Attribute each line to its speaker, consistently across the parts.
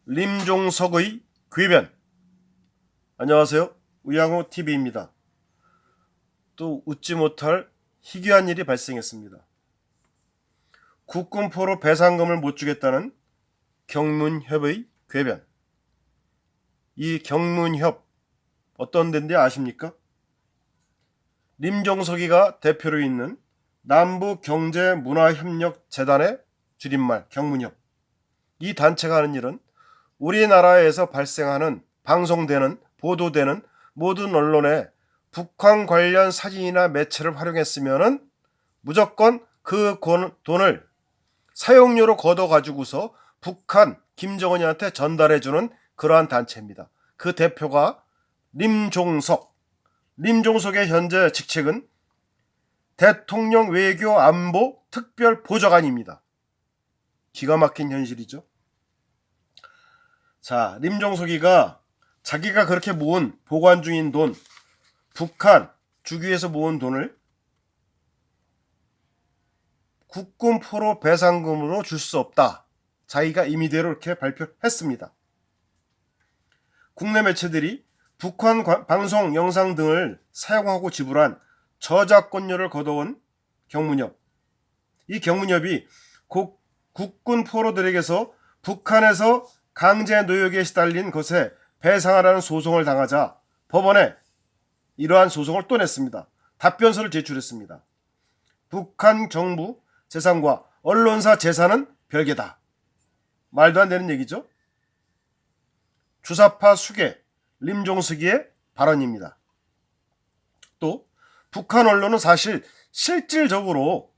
Speaker 1: 림종석의 궤변. 안녕하세요. 우양호TV입니다. 또 웃지 못할 희귀한 일이 발생했습니다. 국군포로 배상금을 못 주겠다는 경문협의 궤변. 이 경문협 어떤 데인지 아십니까? 림종석이가 대표로 있는 남북경제문화협력재단의 줄임말 경문협. 이 단체가 하는 일은 우리나라에서 발생하는 방송되는 보도되는 모든 언론에 북한 관련 사진이나 매체를 활용했으면 무조건 그 돈을 사용료로 걷어가지고서 북한 김정은이한테 전달해주는 그러한 단체입니다. 그 대표가 림종석. 림종석의 현재 직책은 대통령 외교 안보 특별 보좌관입니다. 기가 막힌 현실이죠. 자, 림종석이가 자기가 그렇게 모은 보관 중인 돈, 북한 주기 위해서 모은 돈을 국군 포로 배상금으로 줄 수 없다. 자기가 임의대로 이렇게 발표했습니다. 국내 매체들이 북한 방송 영상 등을 사용하고 지불한 저작권료를 걷어온 경문협. 이 경문협이 국군 포로들에게서 북한에서 강제 노역에 시달린 것에 배상하라는 소송을 당하자 법원에 이러한 소송을 또 냈습니다. 답변서를 제출했습니다. 북한 정부 재산과 언론사 재산은 별개다. 말도 안 되는 얘기죠. 주사파 수계 림종석이의 발언입니다. 또 북한 언론은 사실 실질적으로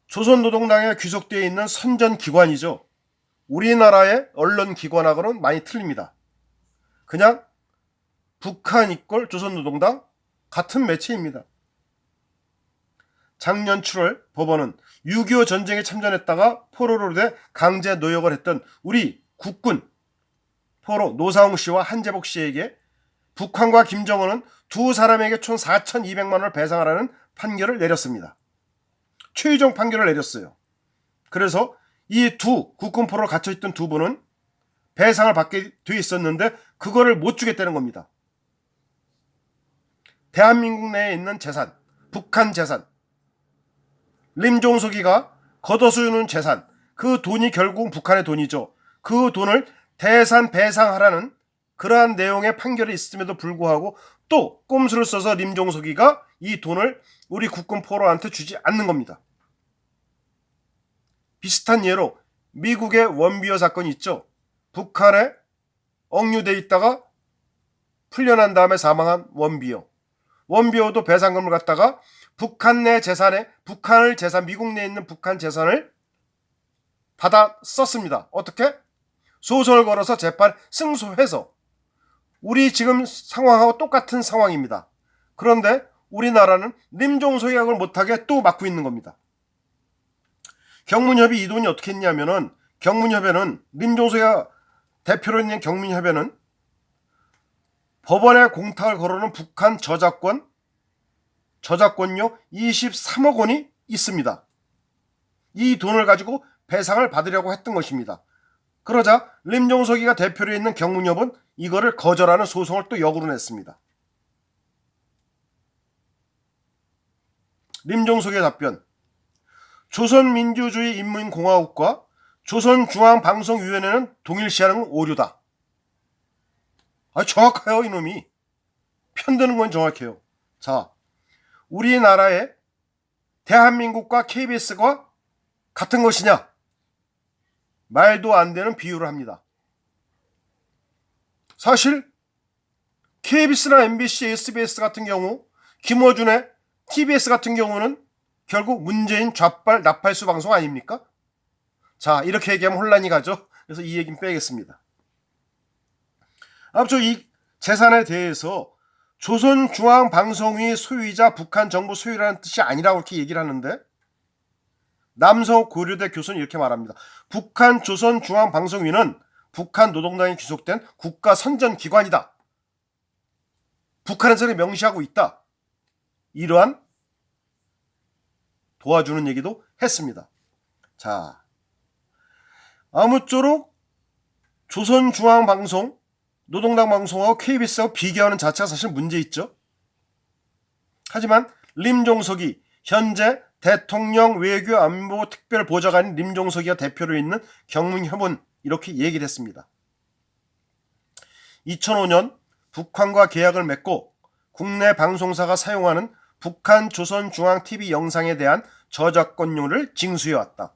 Speaker 1: 조선노동당에 귀속되어 있는 선전기관이죠. 우리나라의 언론기관하고는 많이 틀립니다. 그냥 북한 이꼴 조선노동당 같은 매체입니다. 작년 7월 법원은 6.25 전쟁에 참전했다가 포로로 돼 강제 노역을 했던 우리 국군 포로 노사웅 씨와 한재복 씨에게 북한과 김정은은 두 사람에게 총 4,200만 원을 배상하라는 판결을 내렸습니다. 최종 판결을 내렸어요. 그래서 이 두 국군포로 갇혀있던 두 분은 배상을 받게 돼 있었는데 그거를 못 주겠다는 겁니다. 대한민국 내에 있는 재산, 북한 재산, 림종석이가 걷어쓰는 재산, 그 돈이 결국 북한의 돈이죠. 그 돈을 대산 배상하라는 그러한 내용의 판결이 있음에도 불구하고 또 꼼수를 써서 림종석이가 이 돈을 우리 국군 포로한테 주지 않는 겁니다. 비슷한 예로 미국의 원비어 사건이 있죠. 북한에 억류돼 있다가 풀려난 다음에 사망한 원비어. 원비어도 배상금을 갖다가 북한 내 재산에 미국 내에 있는 북한 재산을 받아 썼습니다. 어떻게? 소송을 걸어서 재판 승소해서. 우리 지금 상황하고 똑같은 상황입니다. 그런데 우리나라는 림종석이 그걸 못하게 또 막고 있는 겁니다. 경문협이 이 돈이 어떻게 했냐면은 경문협에는 림종석이가 대표로 있는 경문협에는 법원에 공탁을 걸어놓은 북한 저작권료 23억 원이 있습니다. 이 돈을 가지고 배상을 받으려고 했던 것입니다. 그러자 림종석이가 대표로 있는 경문협은 이거를 거절하는 소송을 또 역으로 냈습니다. 림종석의 답변. 조선민주주의인민공화국과 조선중앙방송위원회는 동일시하는 건 오류다. 정확해요, 이놈이. 편드는 건 정확해요. 자, 우리나라의 대한민국과 KBS가 같은 것이냐? 말도 안 되는 비유를 합니다. 사실 KBS나 MBC, SBS 같은 경우, 김어준의 TBS 같은 경우는 결국 문재인 좌빨 나팔수 방송 아닙니까? 자, 이렇게 얘기하면 혼란이 가죠. 그래서 이 얘기는 빼겠습니다. 아무튼 이 재산에 대해서 조선중앙방송위 소유이자 북한 정부 소유라는 뜻이 아니라고 이렇게 얘기를 하는데 남서욱 고려대 교수는 이렇게 말합니다. 북한 조선중앙방송위는 북한 노동당에 귀속된 국가선전기관이다. 북한에서 명시하고 있다. 이러한 도와주는 얘기도 했습니다. 자, 아무쪼록 조선중앙방송, 노동당 방송하고 KBS하고 비교하는 자체가 사실 문제 있죠. 하지만 림종석이 현재 대통령 외교안보 특별보좌관인 림종석이가 대표로 있는 경문협은 이렇게 얘기를 했습니다. 2005년 북한과 계약을 맺고 국내 방송사가 사용하는 북한 조선중앙TV 영상에 대한 저작권료를 징수해왔다.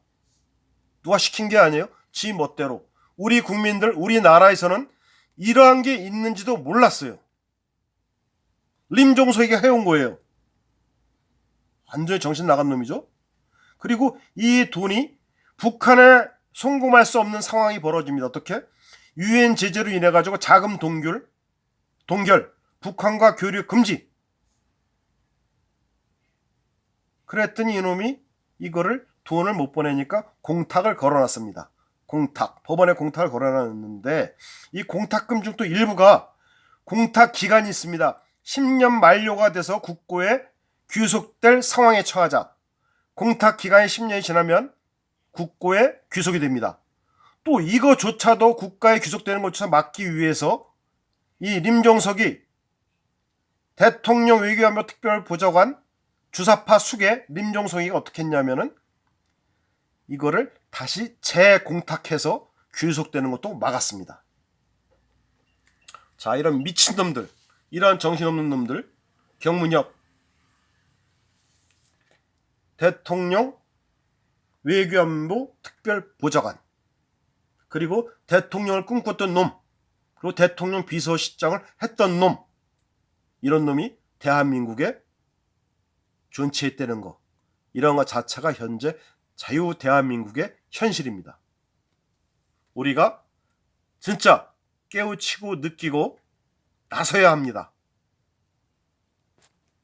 Speaker 1: 누가 시킨 게 아니에요. 지 멋대로. 우리 국민들, 우리나라에서는 이러한 게 있는지도 몰랐어요. 림종석이가 해온 거예요. 완전히 정신 나간 놈이죠. 그리고 이 돈이 북한에 송금할 수 없는 상황이 벌어집니다. 어떻게? 유엔 제재로 인해 가지고 자금 동결, 북한과 교류 금지. 그랬더니 이놈이 이거를 돈을 못 보내니까 공탁을 걸어놨습니다. 공탁, 법원에 공탁을 걸어놨는데 이 공탁금 중 또 일부가 공탁 기간이 있습니다. 10년 만료가 돼서 국고에 귀속될 상황에 처하자. 공탁 기간이 10년이 지나면 국고에 귀속이 됩니다. 또 이거조차도 국가에 귀속되는 것조차 막기 위해서 이 림종석이 대통령 외교안보 특별보좌관 주사파 숙의 림종석이가 어떻게 했냐면은 이거를 다시 재공탁해서 귀속되는 것도 막았습니다. 자, 이런 미친놈들, 이런 정신없는 놈들, 경문협, 대통령 외교안보 특별보좌관, 그리고 대통령을 꿈꿨던 놈, 그리고 대통령 비서실장을 했던 놈, 이런 놈이 대한민국에 존치했다는 거, 이런 것 자체가 현재 자유 대한민국의 현실입니다. 우리가 진짜 깨우치고 느끼고 나서야 합니다.